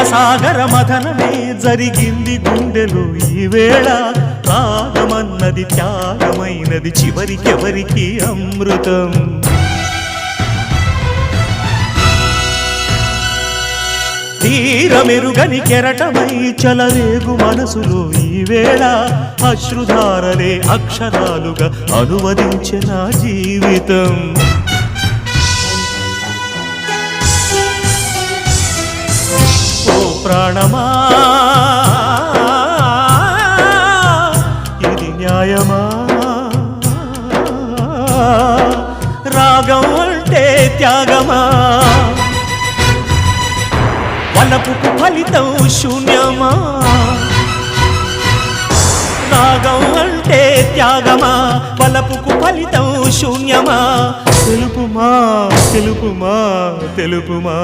సాగర మథనమే జరిగింది గుండెలో ఈ వేళ రాగమన్నది త్యాగమైనది చివరికెవరికి అమృతం తీరమెరుగని కెరటమై చలరేగు మనసులో ఈ వేళ అశ్రుధారలే అక్షరాలుగా అనువదించిన జీవితం ఓ ప్రాణమా ఇది న్యాయమా రాగం అంటే త్యాగమా వలపుకు ఫలితం శూన్యమా రాగం అంటే త్యాగమా వలపుకు ఫలితం శూన్యమా తెలుపుమా తెలుపుమా తెలుపుమా